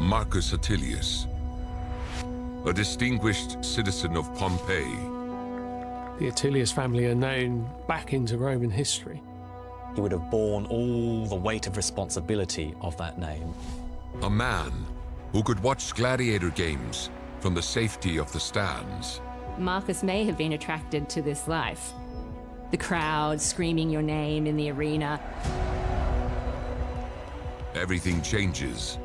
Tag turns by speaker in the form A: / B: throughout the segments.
A: Marcus Attilius, a distinguished citizen of Pompeii.
B: The Attilius family are known back into Roman history.
C: He would have borne all the weight of responsibility of that name.
A: A man who could watch gladiator games from the safety of the stands.
D: Marcus may have been attracted to this life. The crowd screaming your name in the arena.
A: Everything changes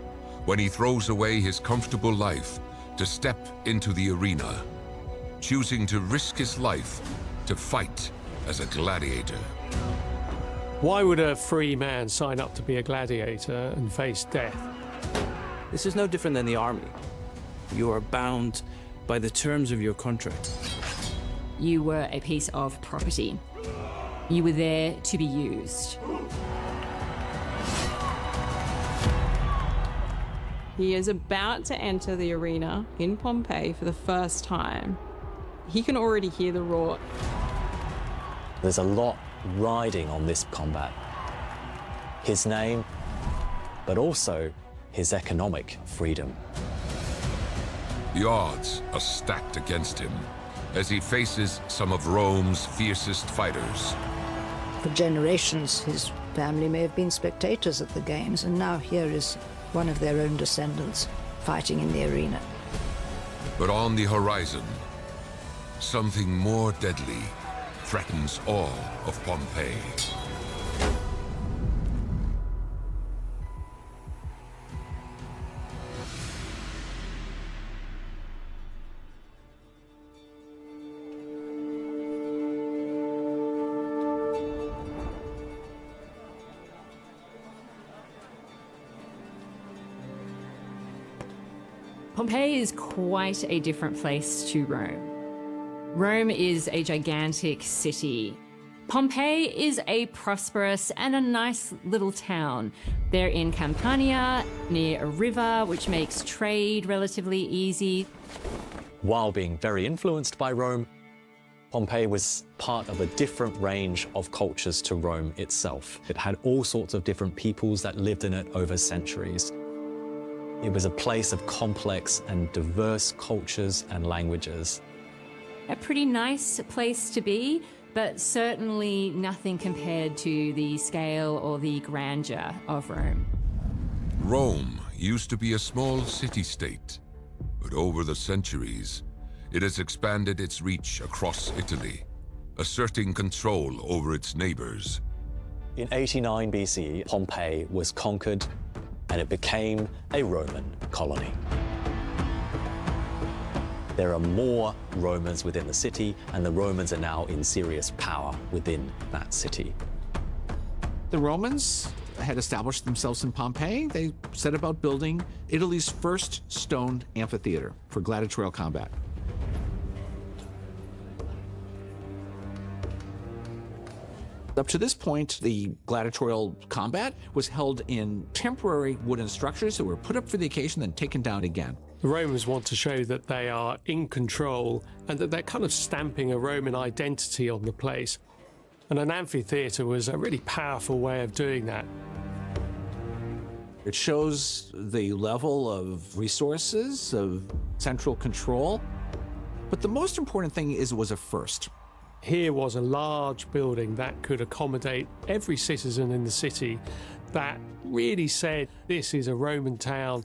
A: when he throws away his comfortable life to step into the arena, choosing to risk his life to fight as a gladiator.
B: Why would a free man sign up to be a gladiator and face death?
E: This is no different than the army. You are bound by the terms of your contract.
D: You were a piece of property. You were there to be used.
F: He is about to enter the arena in Pompeii for the first time. He can already hear the roar.
C: There's a lot riding on this combat. His name, but also his economic freedom.
A: The odds are stacked against him as he faces some of Rome's fiercest fighters.
G: For generations, his family may have been spectators at the games, and now here is one of their own descendants fighting in the arena.
A: But on the horizon, something more deadly threatens all of Pompeii.
D: Pompeii is quite a different place to Rome. Rome is a gigantic city. Pompeii is a prosperous and a nice little town. They're in Campania, near a river, which makes trade relatively easy.
C: While being very influenced by Rome, Pompeii was part of a different range of cultures to Rome itself. It had all sorts of different peoples that lived in it over centuries. It was a place of complex and diverse cultures and languages.
D: A pretty nice place to be, but certainly nothing compared to the scale or the grandeur of Rome.
A: Rome used to be a small city-state, but over the centuries, it has expanded its reach across Italy, asserting control over its neighbors.
C: In 89 BCE, Pompeii was conquered and it became a Roman colony. There are more Romans within the city, and the Romans are now in serious power within that city.
H: The Romans had established themselves in Pompeii. They set about building Italy's first stone amphitheater for gladiatorial combat. Up to this point, the gladiatorial combat was held in temporary wooden structures that were put up for the occasion, then taken down again.
B: The Romans want to show that they are in control and that they're kind of stamping a Roman identity on the place. And an amphitheatre was a really powerful way of doing that.
H: It shows the level of resources, of central control. But the most important thing is it was a first.
B: Here was a large building that could accommodate every citizen in the city that really said, this is a Roman town.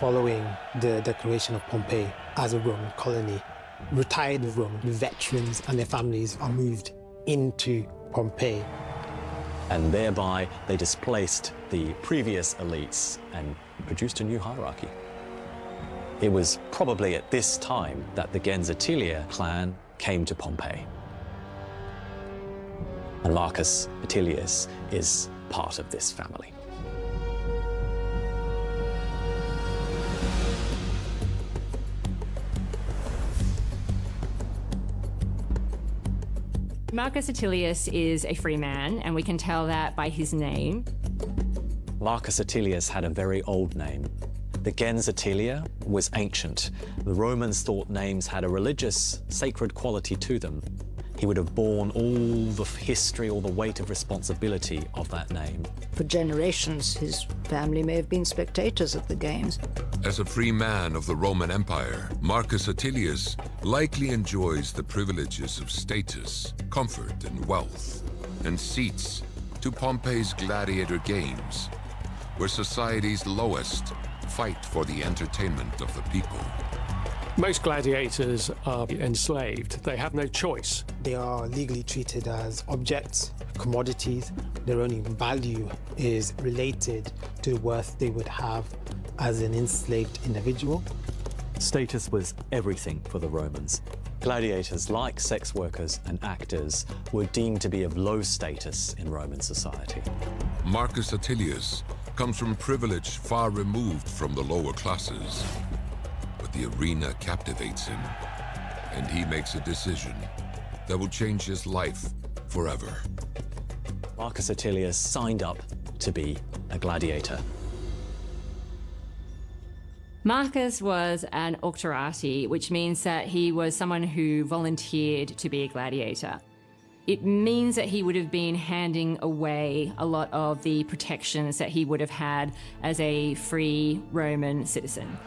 I: Following the declaration of Pompeii as a Roman colony, retired Roman veterans and their families are moved into Pompeii.
C: And thereby, they displaced the previous elites and produced a new hierarchy. It was probably at this time that the gens Attiliae clan came to Pompeii. And Marcus Attilius is part of this family.
D: Marcus Attilius is a free man, and we can tell that by his name.
C: Marcus Attilius had a very old name. The gens Attilia was ancient. The Romans thought names had a religious, sacred quality to them. He would have borne all the history, all the weight of responsibility of that name.
G: For generations, his family may have been spectators at the games.
A: As a free man of the Roman Empire, Marcus Attilius likely enjoys the privileges of status, comfort, and wealth, and seats to Pompey's gladiator games, where society's lowest fight for the entertainment of the people.
B: Most gladiators are enslaved. They have no choice.
I: They are legally treated as objects, commodities. Their only value is related to the worth they would have as an enslaved individual.
C: Status was everything for the Romans. Gladiators, like sex workers and actors, were deemed to be of low status in Roman society.
A: Marcus Attilius comes from privilege far removed from the lower classes. But the arena captivates him, and he makes a decision that will change his life forever.
C: Marcus Attilius signed up to be a gladiator.
D: Marcus was an auctorati, which means that he was someone who volunteered to be a gladiator. It means that he would have been handing away a lot of the protections that he would have had as a free Roman citizen.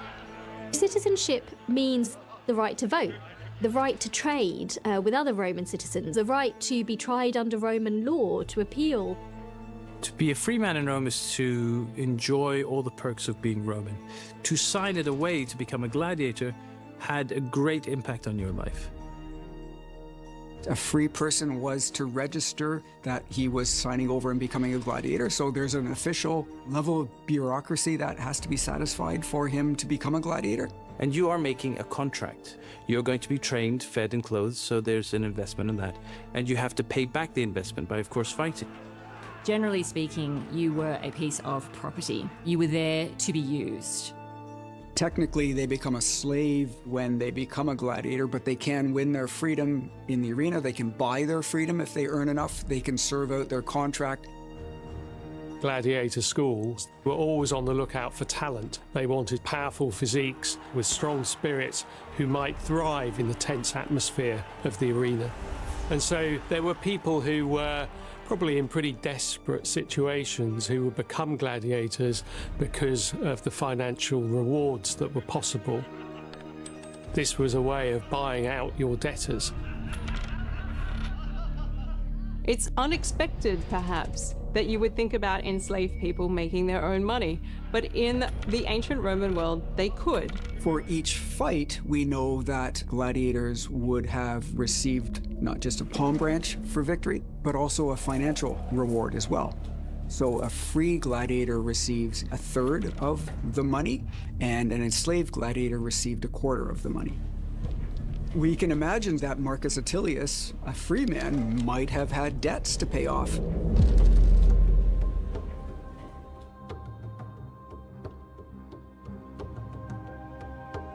J: Citizenship means the right to vote, the right to trade with other Roman citizens, the right to be tried under Roman law, to appeal.
E: To be a free man in Rome is to enjoy all the perks of being Roman. To sign it away to become a gladiator had a great impact on your life.
K: A free person was to register that he was signing over and becoming a gladiator. So there's an official level of bureaucracy that has to be satisfied for him to become a gladiator.
E: And you are making a contract. You're going to be trained, fed, and clothed, so there's an investment in that. And you have to pay back the investment by, of course, fighting.
D: Generally speaking, you were a piece of property. You were there to be used.
K: Technically, they become a slave when they become a gladiator, but they can win their freedom in the arena. They can buy their freedom if they earn enough. They can serve out their contract.
B: Gladiator schools were always on the lookout for talent. They wanted powerful physiques with strong spirits who might thrive in the tense atmosphere of the arena. And so there were people who were probably in pretty desperate situations who would become gladiators because of the financial rewards that were possible. This was a way of buying out your debtors.
F: It's unexpected, perhaps, that you would think about enslaved people making their own money, but in the ancient Roman world, they could.
K: For each fight, we know that gladiators would have received not just a palm branch for victory, but also a financial reward as well. So a free gladiator receives a third of the money, and an enslaved gladiator received a quarter of the money. We can imagine that Marcus Attilius, a free man, might have had debts to pay off.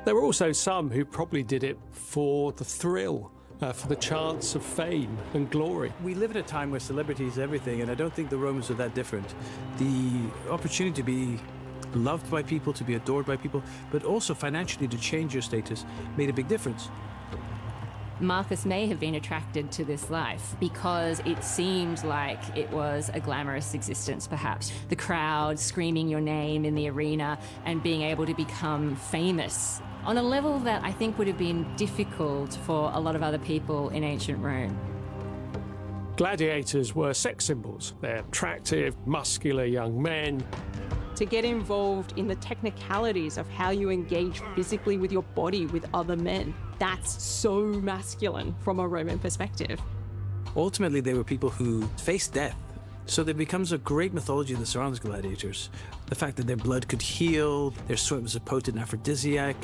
B: There were also some who probably did it for the thrill, for the chance of fame and glory.
E: We live in a time where celebrity is everything, and I don't think the Romans were that different. The opportunity to be loved by people, to be adored by people, but also financially to change your status made a big difference.
D: Marcus may have been attracted to this life because it seemed like it was a glamorous existence, perhaps. The crowd screaming your name in the arena and being able to become famous on a level that I think would have been difficult for a lot of other people in ancient Rome.
B: Gladiators were sex symbols. They're attractive, muscular young men.
F: To get involved in the technicalities of how you engage physically with your body with other men. That's so masculine from a Roman perspective.
E: Ultimately, they were people who faced death. So there becomes a great mythology that surrounds gladiators. The fact that their blood could heal, their sweat was a potent aphrodisiac.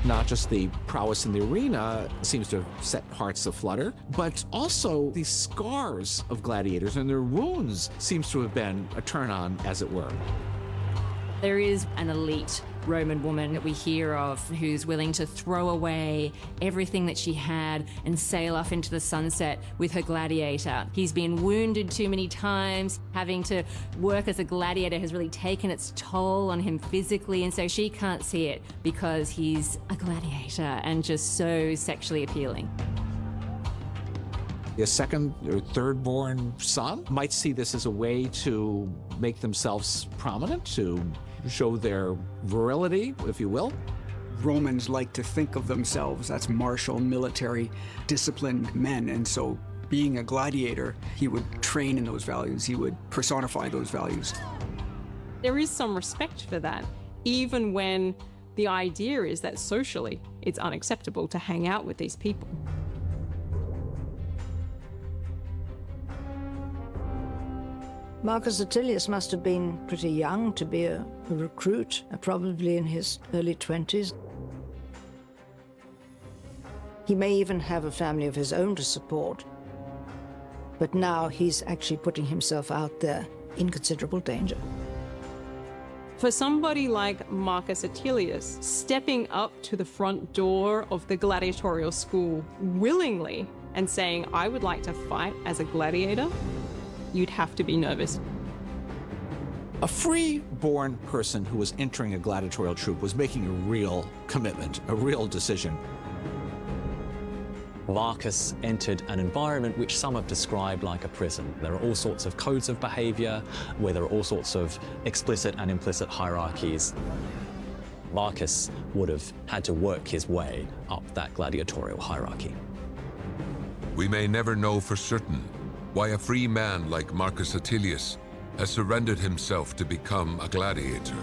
H: Not just the prowess in the arena seems to have set hearts aflutter, but also the scars of gladiators and their wounds seems to have been a turn-on, as it were.
D: There is an elite Roman woman that we hear of who's willing to throw away everything that she had and sail off into the sunset with her gladiator. He's been wounded too many times. Having to work as a gladiator has really taken its toll on him physically, and so she can't see it because he's a gladiator and just so sexually appealing.
H: A second or third born son might see this as a way to make themselves prominent, to show their virility, if you will.
K: Romans like to think of themselves as martial, military, disciplined men, and so being a gladiator, he would train in those values, he would personify those values.
F: There is some respect for that, even when the idea is that socially it's unacceptable to hang out with these people.
G: Marcus Attilius must have been pretty young to be a recruit, probably in his early 20s. He may even have a family of his own to support, but now he's actually putting himself out there in considerable danger.
F: For somebody like Marcus Attilius, stepping up to the front door of the gladiatorial school willingly and saying, I would like to fight as a gladiator, you'd have to be nervous.
H: A free-born person who was entering a gladiatorial troop was making a real commitment, a real decision.
C: Marcus entered an environment which some have described like a prison. There are all sorts of codes of behavior, where there are all sorts of explicit and implicit hierarchies. Marcus would have had to work his way up that gladiatorial hierarchy.
A: We may never know for certain why a free man like Marcus Attilius has surrendered himself to become a gladiator.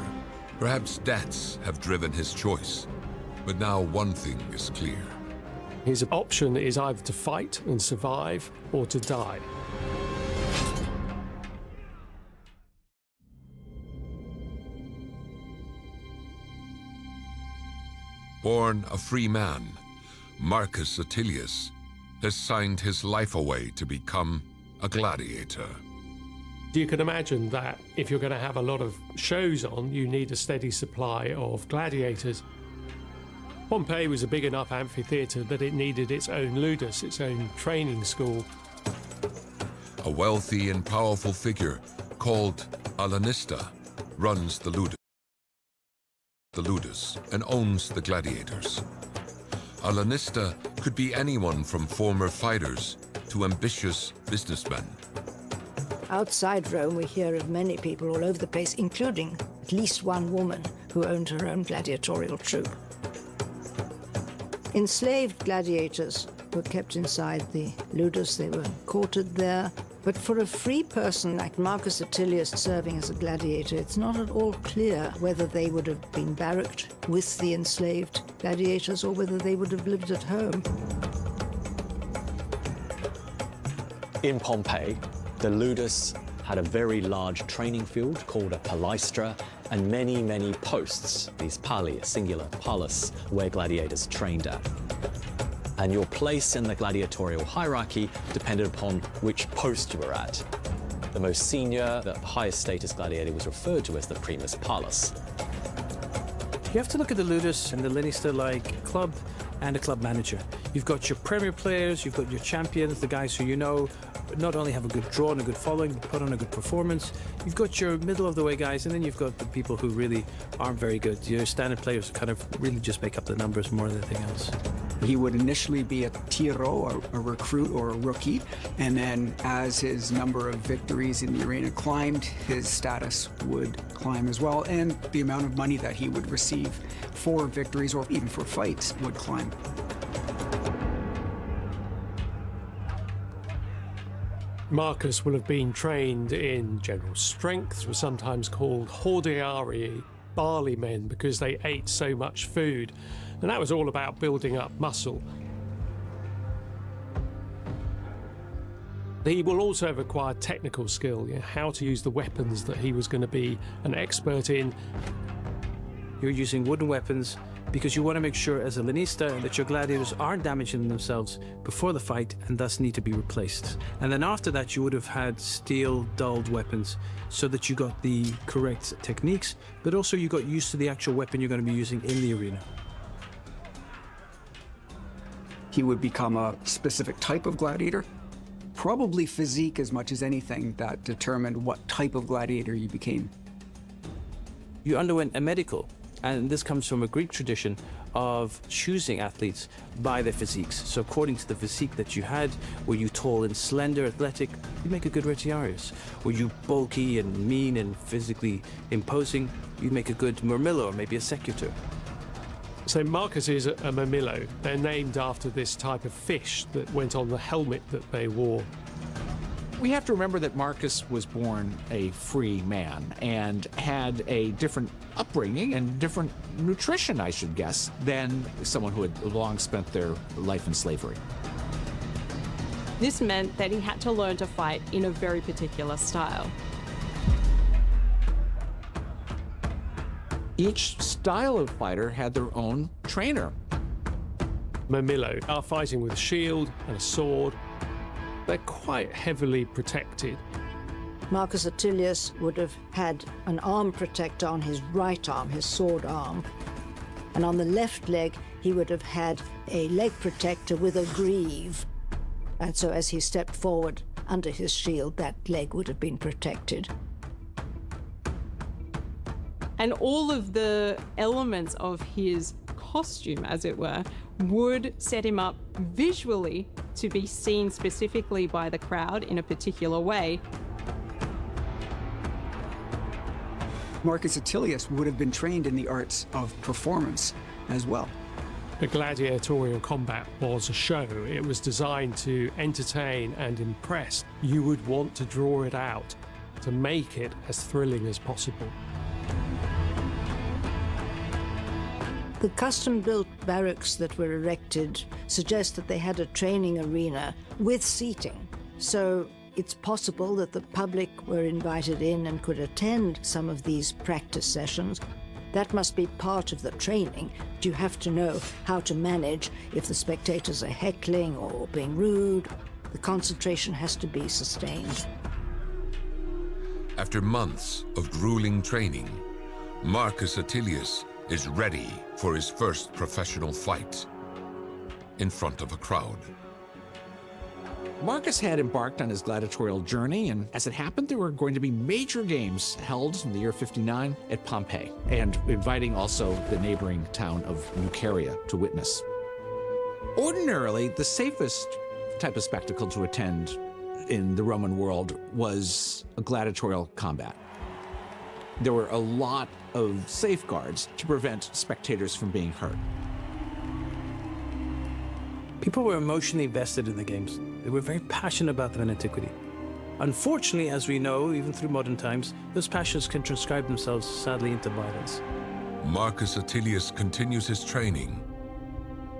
A: Perhaps debts have driven his choice, but now one thing is clear.
B: His option is either to fight and survive or to die.
A: Born a free man, Marcus Attilius has signed his life away to become a gladiator.
B: You can imagine that if you're going to have a lot of shows on, you need a steady supply of gladiators. Pompeii was a big enough amphitheatre that it needed its own ludus, its own training school.
A: A wealthy and powerful figure called a lanista runs the ludus and owns the gladiators. A lanista could be anyone from former fighters to ambitious businessmen.
G: Outside Rome, we hear of many people all over the place, including at least one woman who owned her own gladiatorial troupe. Enslaved gladiators were kept inside the ludus, they were quartered there. But for a free person like Marcus Attilius serving as a gladiator, it's not at all clear whether they would have been barracked with the enslaved gladiators or whether they would have lived at home.
C: In Pompeii, the ludus had a very large training field called a palaestra and many, many posts, these palli, a singular palus, where gladiators trained at. And your place in the gladiatorial hierarchy depended upon which post you were at. The most senior, the highest status gladiator was referred to as the primus palus.
E: You have to look at the ludus and the lanista like a club and a club manager. You've got your premier players, you've got your champions, the guys who you know not only have a good draw and a good following, but put on a good performance. You've got your middle-of-the-way guys, and then you've got the people who really aren't very good. Your standard players kind of really just make up the numbers more than anything else.
K: He would initially be a tiro, a recruit or a rookie, and then as his number of victories in the arena climbed, his status would climb as well, and the amount of money that he would receive for victories or even for fights would climb.
B: Marcus will have been trained in general strength, were sometimes called hordearii, barley men, because they ate so much food. And that was all about building up muscle. He will also have acquired technical skill, how to use the weapons that he was going to be an expert in.
E: you're using wooden weapons because you want to make sure as a lanista that your gladiators aren't damaging themselves before the fight and thus need to be replaced. And then after that, you would have had steel dulled weapons so that you got the correct techniques, but also you got used to the actual weapon you're going to be using in the arena.
K: He would become a specific type of gladiator. Probably physique as much as anything that determined what type of gladiator you became.
E: You underwent a medical, and this comes from a Greek tradition of choosing athletes by their physiques. So according to the physique that you had, were you tall and slender, athletic, you'd make a good retiarius. Were you bulky and mean and physically imposing, you'd make a good murmillo or maybe a secutor.
B: So Marcus is a murmillo. They're named after this type of fish that went on the helmet that they wore.
H: We have to remember that Marcus was born a free man and had a different upbringing and different nutrition, I should guess, than someone who had long spent their life in slavery.
F: This meant that he had to learn to fight in a very particular style.
H: Each style of fighter had their own trainer.
B: Murmillo are fighting with a shield and a sword. They're quite heavily protected.
G: Marcus Attilius would have had an arm protector on his right arm, his sword arm. And on the left leg, he would have had a leg protector with a greave. And so as he stepped forward under his shield, that leg would have been protected.
F: And all of the elements of his costume, as it were, would set him up visually to be seen specifically by the crowd in a particular way.
K: Marcus Attilius would have been trained in the arts of performance as well.
B: The gladiatorial combat was a show. It was designed to entertain and impress. You would want to draw it out to make it as thrilling as possible.
G: The custom-built barracks that were erected suggest that they had a training arena with seating. So it's possible that the public were invited in and could attend some of these practice sessions. That must be part of the training. You have to know how to manage if the spectators are heckling or being rude. The concentration has to be sustained.
A: After months of grueling training, Marcus Attilius is ready for his first professional fight in front of a crowd.
H: Marcus had embarked on his gladiatorial journey, and as it happened, there were going to be major games held in the year 59 at Pompeii, and inviting also the neighboring town of Nuceria to witness. Ordinarily, the safest type of spectacle to attend in the Roman world was a gladiatorial combat. There were a lot of safeguards to prevent spectators from being hurt.
E: People were emotionally invested in the games. They were very passionate about them in antiquity. Unfortunately, as we know, even through modern times, those passions can transcribe themselves sadly into violence.
A: Marcus Attilius continues his training,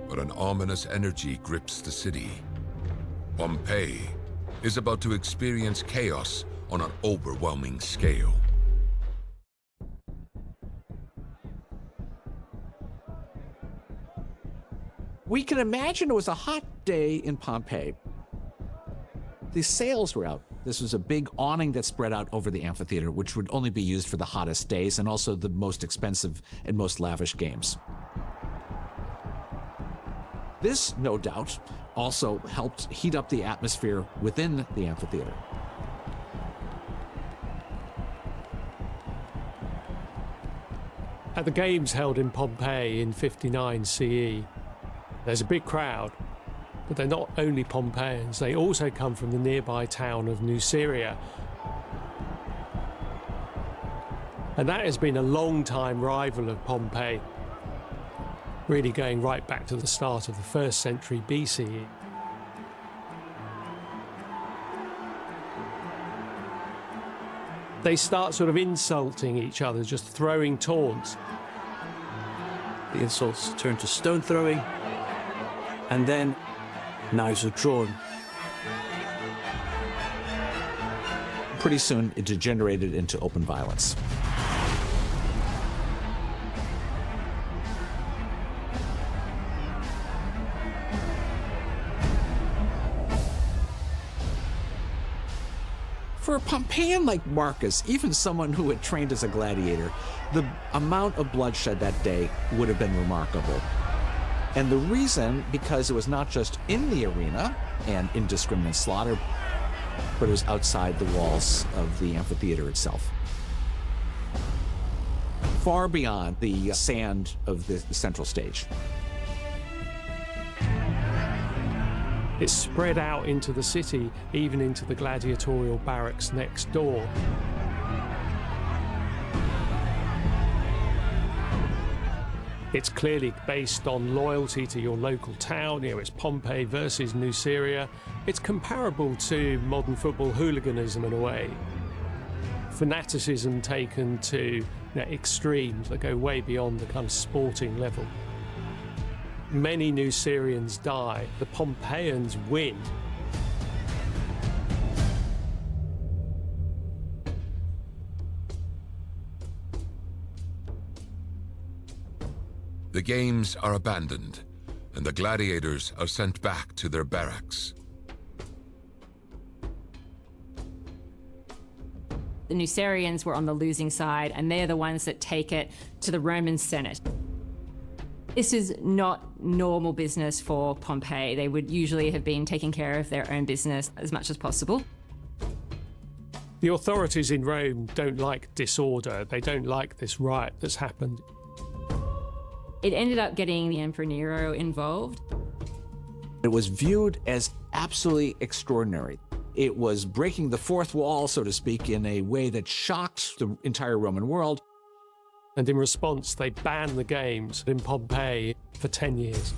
A: but an ominous energy grips the city. Pompeii is about to experience chaos on an overwhelming scale.
H: We can imagine it was a hot day in Pompeii. The sails were out. This was a big awning that spread out over the amphitheater, which would only be used for the hottest days and also the most expensive and most lavish games. This, no doubt, also helped heat up the atmosphere within the amphitheater.
B: At the games held in Pompeii in 59 CE, there's a big crowd, but they're not only Pompeians, they also come from the nearby town of Nuceria. And that has been a long-time rival of Pompeii, really going right back to the start of the 1st century BCE. They start sort of insulting each other, just throwing taunts.
E: The insults turn to stone throwing, and then knives are drawn.
H: Pretty soon, it degenerated into open violence. for a Pompeian like Marcus, even someone who had trained as a gladiator, the amount of bloodshed that day would have been remarkable. And the reason, because it was not just in the arena and indiscriminate slaughter, but it was outside the walls of the amphitheater itself. Far beyond the sand of the central stage.
B: It's spread out into the city, even into the gladiatorial barracks next door. It's clearly based on loyalty to your local town. It's Pompeii versus Nuceria. It's comparable to modern football hooliganism in a way. Fanaticism taken to extremes that go way beyond the kind of sporting level. Many Nucerians die. The Pompeians win.
A: The games are abandoned, and the gladiators are sent back to their barracks.
D: The Nucerians were on the losing side, and they're the ones that take it to the Roman Senate. This is not normal business for Pompeii. They would usually have been taking care of their own business as much as possible.
B: The authorities in Rome don't like disorder. They don't like this riot that's happened.
D: It ended up getting the Emperor Nero involved.
H: It was viewed as absolutely extraordinary. It was breaking the fourth wall, so to speak, in a way that shocked the entire Roman world.
B: And in response, they banned the games in Pompeii for 10 years.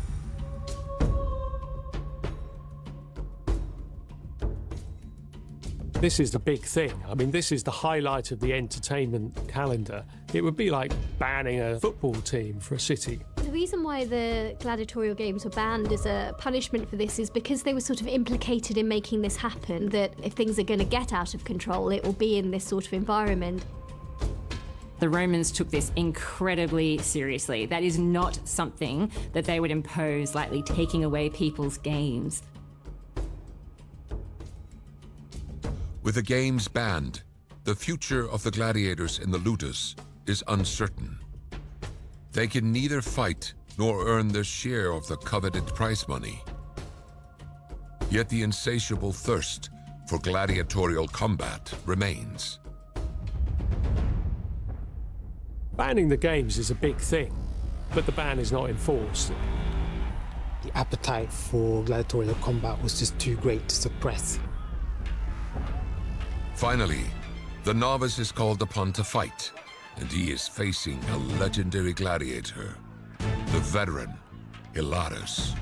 B: This is the big thing. I mean, this is the highlight of the entertainment calendar. It would be like banning a football team for a city.
J: The reason why the gladiatorial games were banned as a punishment for this is because they were sort of implicated in making this happen, that if things are going to get out of control, it will be in this sort of environment.
D: The Romans took this incredibly seriously. That is not something that they would impose lightly, taking away people's games.
A: With the games banned, the future of the gladiators in the ludus is uncertain. They can neither fight nor earn their share of the coveted prize money. Yet the insatiable thirst for gladiatorial combat remains.
B: Banning the games is a big thing, but the ban is not enforced.
I: The appetite for gladiatorial combat was just too great to suppress.
A: Finally, the novice is called upon to fight, and he is facing a legendary gladiator, the veteran Hilarus.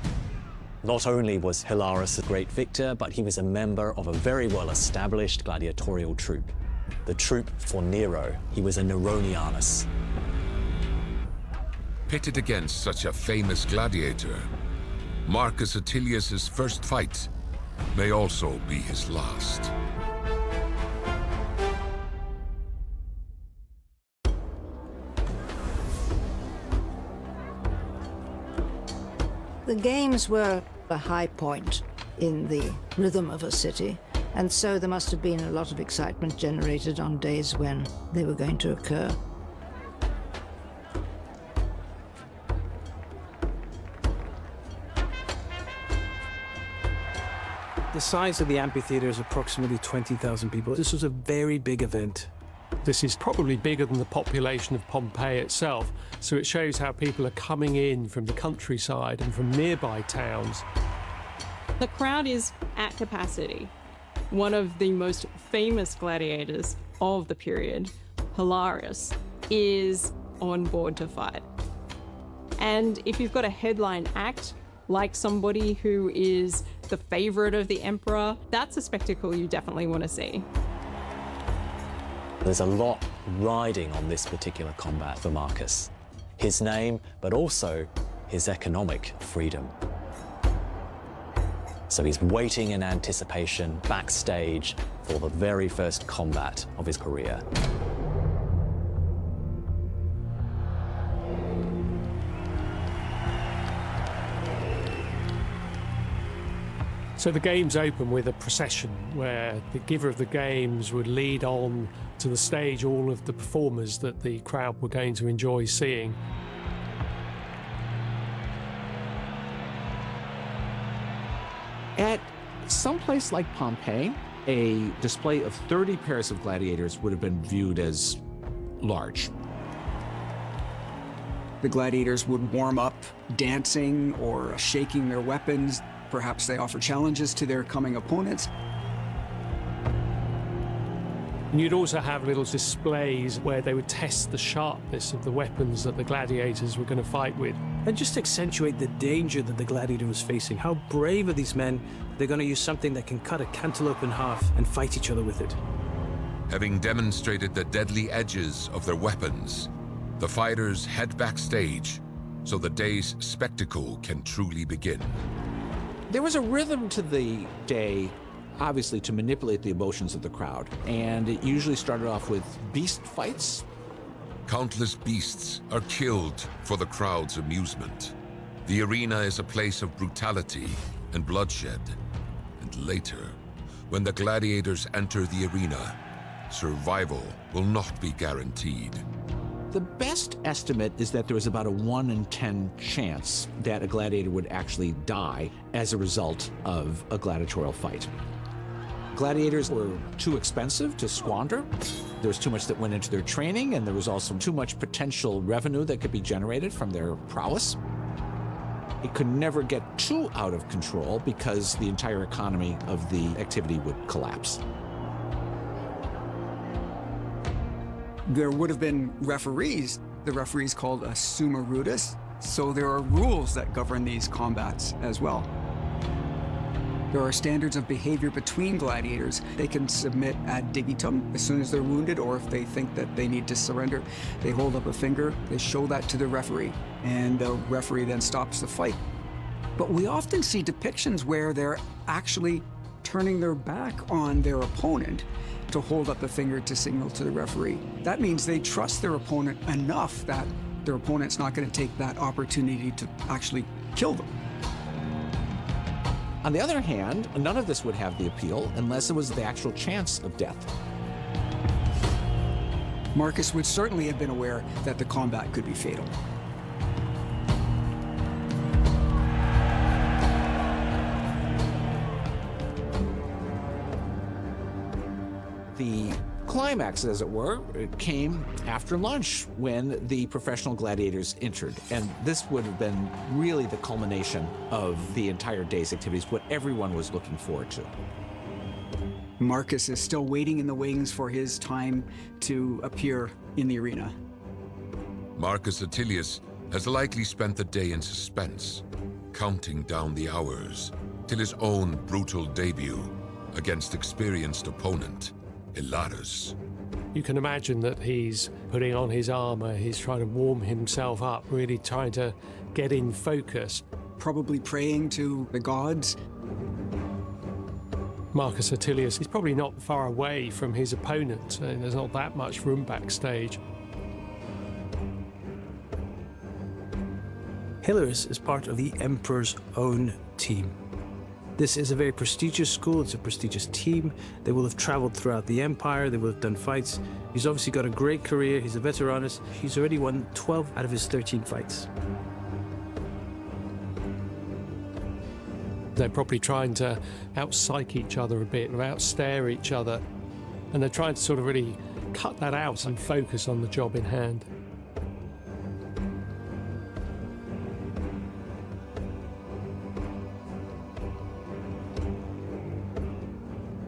C: Not only was Hilarus a great victor, but he was a member of a very well-established gladiatorial troupe. The troupe for Nero. He was a Neronianus.
A: Pitted against such a famous gladiator, Marcus Attilius's first fight may also be his last.
G: The games were a high point in the rhythm of a city, and so there must have been a lot of excitement generated on days when they were going to occur.
E: The size of the amphitheater is approximately 20,000 people. This was a very big event.
B: This is probably bigger than the population of Pompeii itself, so it shows how people are coming in from the countryside and from nearby towns.
F: The crowd is at capacity. One of the most famous gladiators of the period, Hilarus, is on board to fight. And if you've got a headline act, like somebody who is the favorite of the emperor, that's a spectacle you definitely want to see.
C: There's a lot riding on this particular combat for Marcus. His name, but also his economic freedom. So he's waiting in anticipation backstage for the very first combat of his career.
B: So the games open with a procession where the giver of the games would lead on to the stage all of the performers that the crowd were going to enjoy seeing.
H: At some place like Pompeii, a display of 30 pairs of gladiators would have been viewed as large.
K: The gladiators would warm up dancing or shaking their weapons. Perhaps they offer challenges to their coming opponents.
B: And you'd also have little displays where they would test the sharpness of the weapons that the gladiators were going to fight with.
E: And just accentuate the danger that the gladiator was facing. How brave are these men? They're going to use something that can cut a cantaloupe in half and fight each other with it.
A: Having demonstrated the deadly edges of their weapons, the fighters head backstage so the day's spectacle can truly begin.
H: There was a rhythm to the day, obviously, to manipulate the emotions of the crowd, and it usually started off with beast fights.
A: Countless beasts are killed for the crowd's amusement. The arena is a place of brutality and bloodshed. And later, when the gladiators enter the arena, survival will not be guaranteed.
H: The best estimate is that there was about a 1 in 10 chance that a gladiator would actually die as a result of a gladiatorial fight. Gladiators were too expensive to squander. There was too much that went into their training, and there was also too much potential revenue that could be generated from their prowess. It could never get too out of control because the entire economy of the activity would collapse.
K: There would have been referees. The referees called a summa rudius. So there are rules that govern these combats as well. There are standards of behavior between gladiators. They can submit ad digitum as soon as they're wounded, or if they think that they need to surrender, they hold up a finger, they show that to the referee, and the referee then stops the fight. But we often see depictions where they're actually turning their back on their opponent to hold up a finger to signal to the referee. That means they trust their opponent enough that their opponent's not going to take that opportunity to actually kill them.
H: On the other hand, none of this would have the appeal unless there was the actual chance of death.
K: Marcus would certainly have been aware that the combat could be fatal.
H: The climax, as it were, it came after lunch when the professional gladiators entered. And this would have been really the culmination of the entire day's activities, what everyone was looking forward to.
K: Marcus is still waiting in the wings for his time to appear in the arena.
A: Marcus Attilius has likely spent the day in suspense, counting down the hours till his own brutal debut against experienced opponent Hilarus.
B: You can imagine that he's putting on his armor, he's trying to warm himself up, really trying to get in focus.
K: Probably praying to the gods.
B: Marcus Attilius is probably not far away from his opponent. There's not that much room backstage.
E: Hilarus is part of the Emperor's own team. This is a very prestigious school, it's a prestigious team. They will have traveled throughout the empire, they will have done fights. He's obviously got a great career, he's a veteranus. He's already won 12 out of his 13 fights.
B: They're probably trying to out-psych each other a bit, or out-stare each other. And they're trying to sort of really cut that out and focus on the job in hand.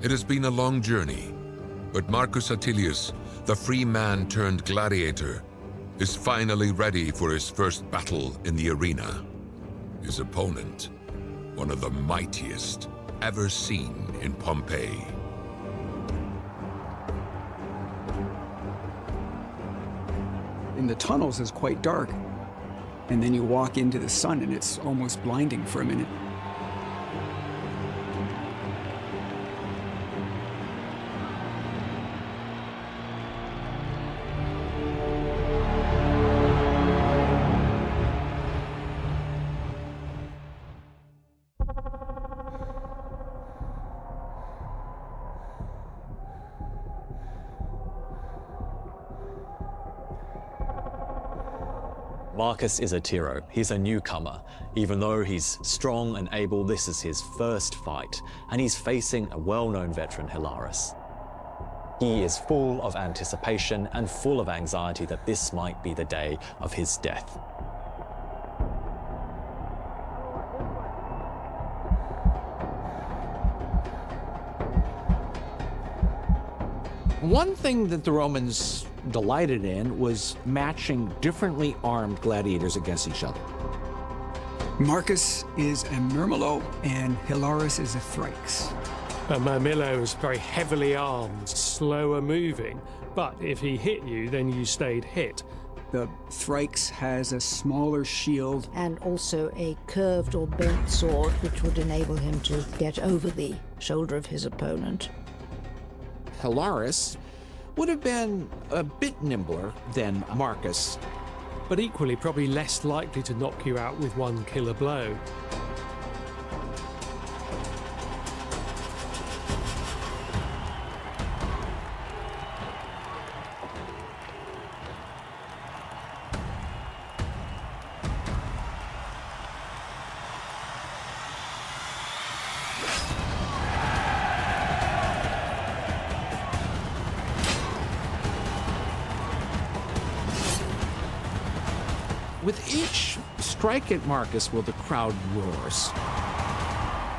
A: It has been a long journey, but Marcus Attilius, the free man turned gladiator, is finally ready for his first battle in the arena. His opponent, one of the mightiest ever seen in Pompeii.
K: In the tunnels is quite dark, and then you walk into the sun and it's almost blinding for a minute.
C: Marcus is a Tiro. He's a newcomer. Even though he's strong and able, this is his first fight, and he's facing a well-known veteran, Hilaris. He is full of anticipation and full of anxiety that this might be the day of his death.
H: One thing that the Romans delighted in was matching differently armed gladiators against each other.
K: Marcus is a Murmillo and Hilaris is a Thryx.
B: A Murmillo is very heavily armed, slower moving, but if he hit you, then you stayed hit.
K: The Thryx has a smaller shield.
G: And also a curved or bent sword, which would enable him to get over the shoulder of his opponent.
H: Hilaris would have been a bit nimbler than Marcus,
B: but equally probably less likely to knock you out with one killer blow.
H: with each strike at Marcus, well, the crowd roars.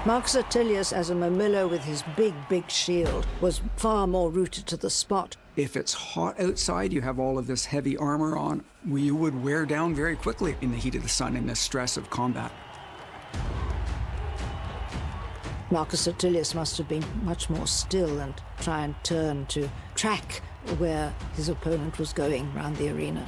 G: Marcus Attilius, as a Murmillo with his big shield, was far more rooted to the spot.
K: If it's hot outside, you have all of this heavy armor on, you would wear down very quickly in the heat of the sun and the stress of combat.
G: Marcus Attilius must have been much more still and try and turn to track where his opponent was going around the arena.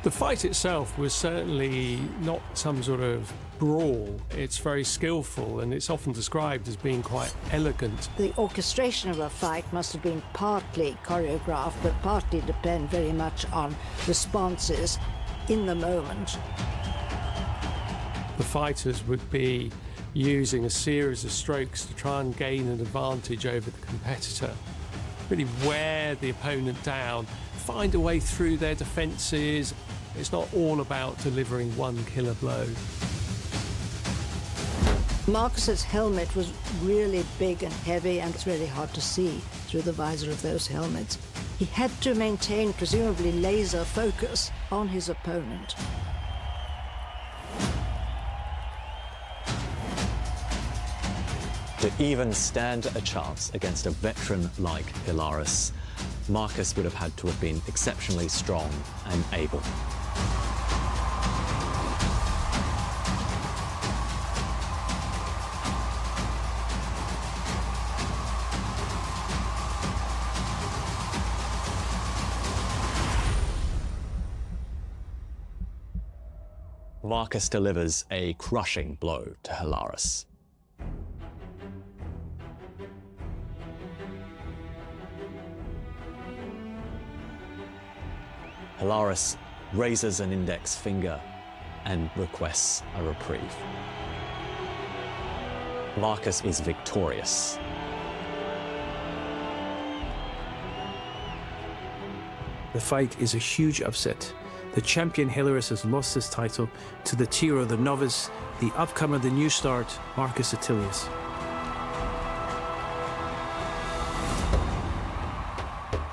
B: The fight itself was certainly not some sort of brawl. It's very skillful and it's often described as being quite elegant.
G: The orchestration of a fight must have been partly choreographed, but partly depend very much on responses in the moment.
B: The fighters would be using a series of strokes to try and gain an advantage over the competitor. Really wear the opponent down, find a way through their defences. It's not all about delivering one killer blow.
G: Marcus's helmet was really big and heavy, and it's really hard to see through the visor of those helmets. He had to maintain, presumably, laser focus on his opponent.
C: To even stand a chance against a veteran like Hilaris, Marcus would have had to have been exceptionally strong and able. Marcus delivers a crushing blow to Hilaris. Hilaris raises an index finger and requests a reprieve. Marcus is victorious.
E: The fight is a huge upset. The champion Hilaris has lost his title to the Tiro, the novice, the upcomer, the new start, Marcus Attilius.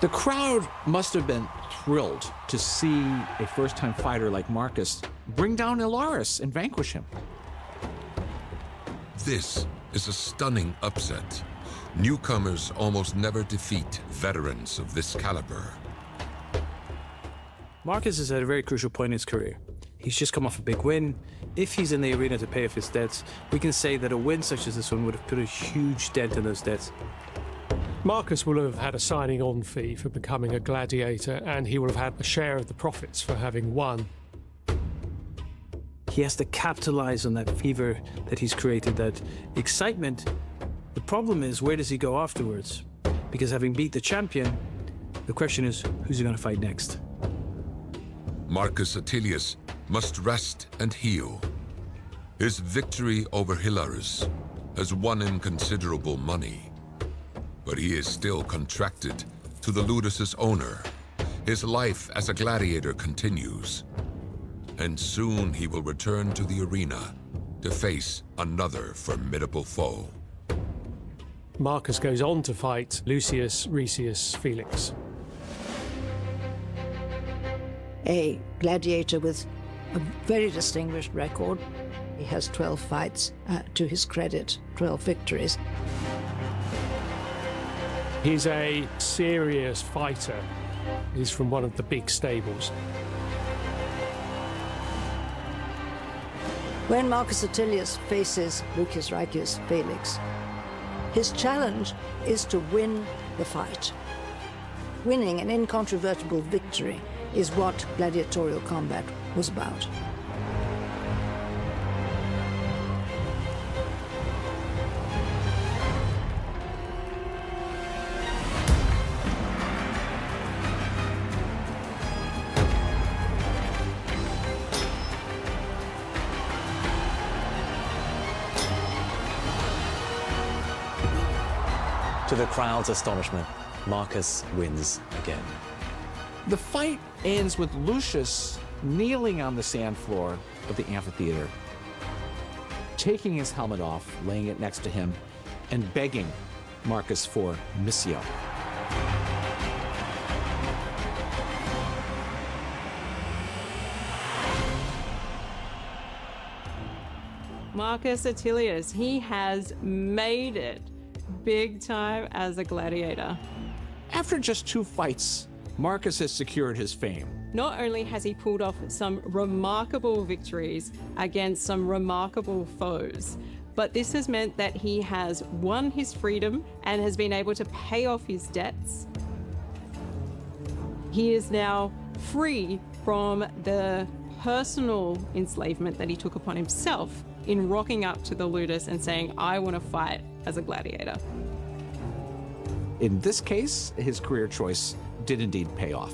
H: The crowd must have been thrilled to see a first-time fighter like Marcus bring down Hilaris and vanquish him.
A: This is a stunning upset. Newcomers almost never defeat veterans of this caliber.
E: Marcus is at a very crucial point in his career. He's just come off a big win. If he's in the arena to pay off his debts, we can say that a win such as this one would have put a huge dent in those debts.
B: Marcus will have had a signing-on fee for becoming a gladiator, and he will have had a share of the profits for having won.
E: He has to capitalize on that fever that he's created, that excitement. The problem is, where does he go afterwards? Because having beat the champion, the question is, who's he going to fight next?
A: Marcus Attilius must rest and heal. His victory over Hilaris has won him considerable money, but he is still contracted to the Ludus's owner, his life as a gladiator continues. And soon he will return to the arena to face another formidable foe.
B: Marcus goes on to fight Lucius Ricius Felix.
G: A gladiator with a very distinguished record. He has 12 fights to his credit, 12 victories.
B: He's a serious fighter. He's from one of the big stables.
G: When Marcus Attilius faces Lucius Ricius Felix, his challenge is to win the fight. Winning an incontrovertible victory is what gladiatorial combat was about.
C: To the crowd's astonishment, Marcus wins again.
H: The fight ends with Lucius kneeling on the sand floor of the amphitheater, taking his helmet off, laying it next to him, and begging Marcus for missio.
F: Marcus Attilius, he has made it big time as a gladiator.
H: After just 2 fights, Marcus has secured his fame.
F: Not only has he pulled off some remarkable victories against some remarkable foes, but this has meant that he has won his freedom and has been able to pay off his debts. He is now free from the personal enslavement that he took upon himself in rocking up to the ludus and saying, I want to fight as a gladiator.
H: In this case, his career choice did indeed pay off.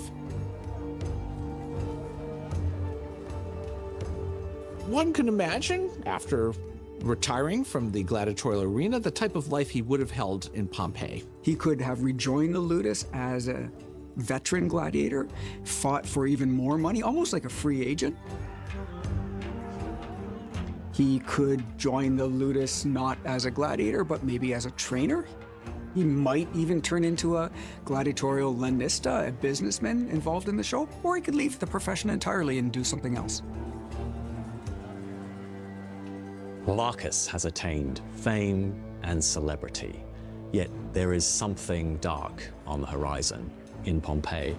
H: One can imagine, after retiring from the gladiatorial arena, the type of life he would have held in Pompeii.
K: He could have rejoined the ludus as a veteran gladiator, fought for even more money, almost like a free agent. He could join the ludus not as a gladiator, but maybe as a trainer. He might even turn into a gladiatorial lenista, a businessman involved in the show, or he could leave the profession entirely and do something else.
C: Marcus has attained fame and celebrity, yet there is something dark on the horizon in Pompeii.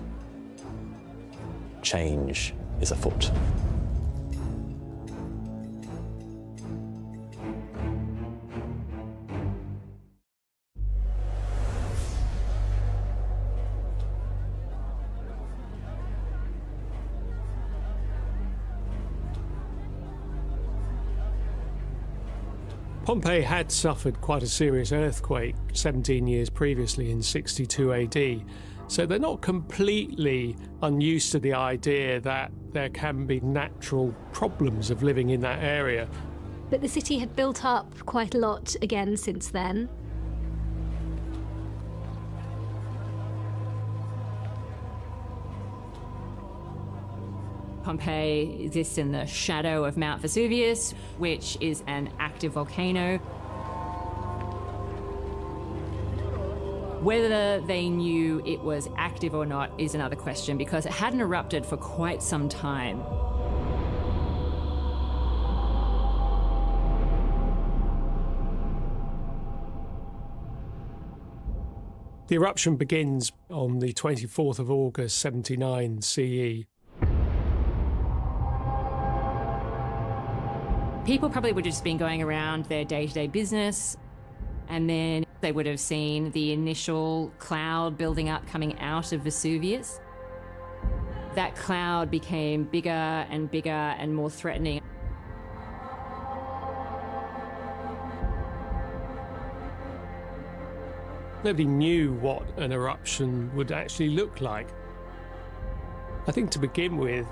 C: Change is afoot.
B: Pompeii had suffered quite a serious earthquake 17 years previously in 62 AD, so they're not completely unused to the idea that there can be natural problems of living in that area.
J: But the city had built up quite a lot again since then.
D: Pompeii exists in the shadow of Mount Vesuvius, which is an active volcano. Whether they knew it was active or not is another question, because it hadn't erupted for quite some time.
B: The eruption begins on the 24th of August, 79 CE.
D: People probably would have just been going around their day-to-day business, and then they would have seen the initial cloud building up coming out of Vesuvius. That cloud became bigger and bigger and more threatening.
B: Nobody knew what an eruption would actually look like. I think to begin with,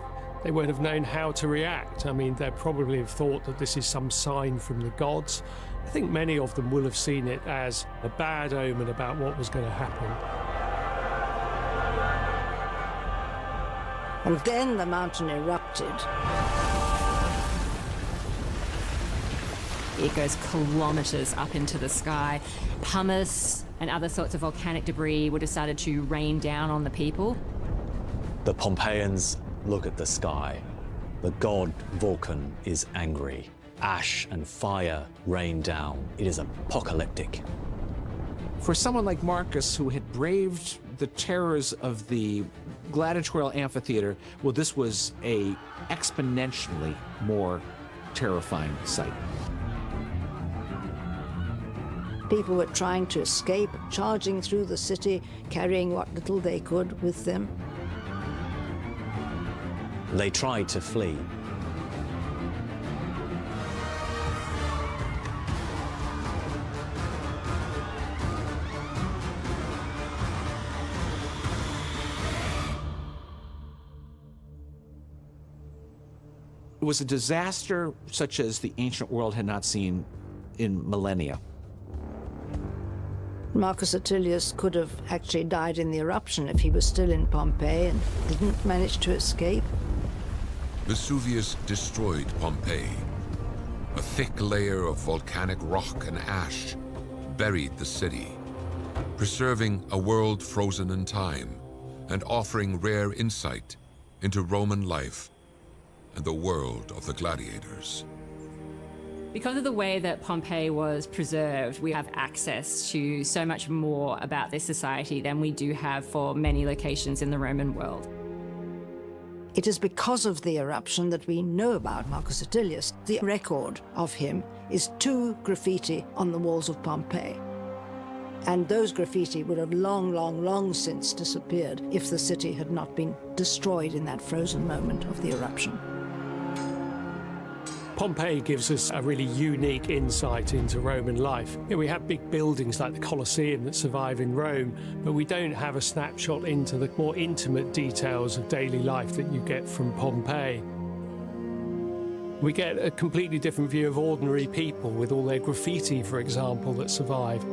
B: they won't have known how to react. I mean, they probably have thought that this is some sign from the gods. I think many of them will have seen it as a bad omen about what was going to happen.
G: And then the mountain erupted.
D: It goes kilometres up into the sky. Pumice and other sorts of volcanic debris would have started to rain down on the people.
C: The Pompeians look at the sky. The god Vulcan is angry. Ash and fire rain down. It is apocalyptic.
H: For someone like Marcus, who had braved the terrors of the gladiatorial amphitheater, well, this was a exponentially more terrifying sight.
G: People were trying to escape, charging through the city, carrying what little they could with them.
C: They tried to flee.
H: It was a disaster such as the ancient world had not seen in millennia.
G: Marcus Attilius could have actually died in the eruption if he was still in Pompeii and didn't manage to escape.
A: Vesuvius destroyed Pompeii. A thick layer of volcanic rock and ash buried the city, preserving a world frozen in time and offering rare insight into Roman life and the world of the gladiators.
D: Because of the way that Pompeii was preserved, we have access to so much more about this society than we do have for many locations in the Roman world.
G: It is because of the eruption that we know about Marcus Attilius. The record of him is 2 graffiti on the walls of Pompeii. And those graffiti would have long since disappeared if the city had not been destroyed in that frozen moment of the eruption.
B: Pompeii gives us a really unique insight into Roman life. We have big buildings like the Colosseum that survive in Rome, but we don't have a snapshot into the more intimate details of daily life that you get from Pompeii. We get a completely different view of ordinary people with all their graffiti, for example, that survive.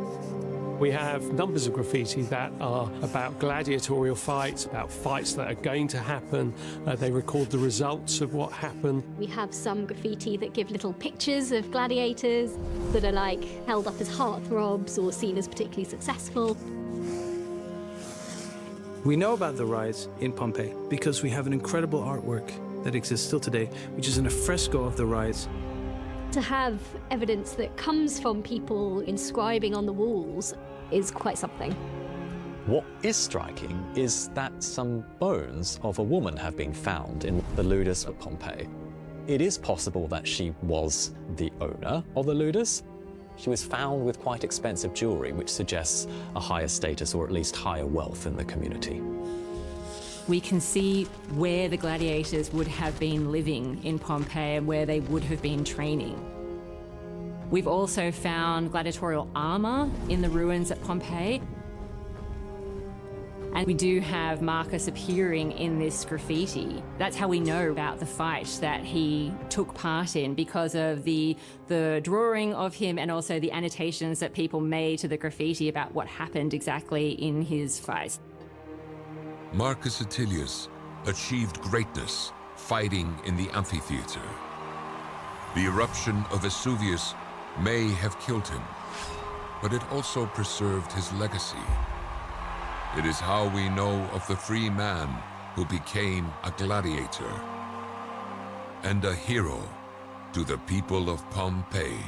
B: We have numbers of graffiti that are about gladiatorial fights, about fights that are going to happen. They record the results of what happened.
J: We have some graffiti that give little pictures of gladiators that are like held up as heartthrobs or seen as particularly successful.
E: We know about the rise in Pompeii because we have an incredible artwork that exists still today, which is an fresco of the rise.
J: To have evidence that comes from people inscribing on the walls is quite something.
C: What is striking is that some bones of a woman have been found in the ludus of Pompeii. It is possible that she was the owner of the ludus. She was found with quite expensive jewelry, which suggests a higher status or at least higher wealth in the community.
D: We can see where the gladiators would have been living in Pompeii and where they would have been training. We've also found gladiatorial armor in the ruins at Pompeii. And we do have Marcus appearing in this graffiti. That's how we know about the fight that he took part in, because of the drawing of him and also the annotations that people made to the graffiti about what happened exactly in his fight.
A: Marcus Attilius achieved greatness fighting in the amphitheater. The eruption of Vesuvius may have killed him, but it also preserved his legacy. It is how we know of the free man who became a gladiator and a hero to the people of Pompeii.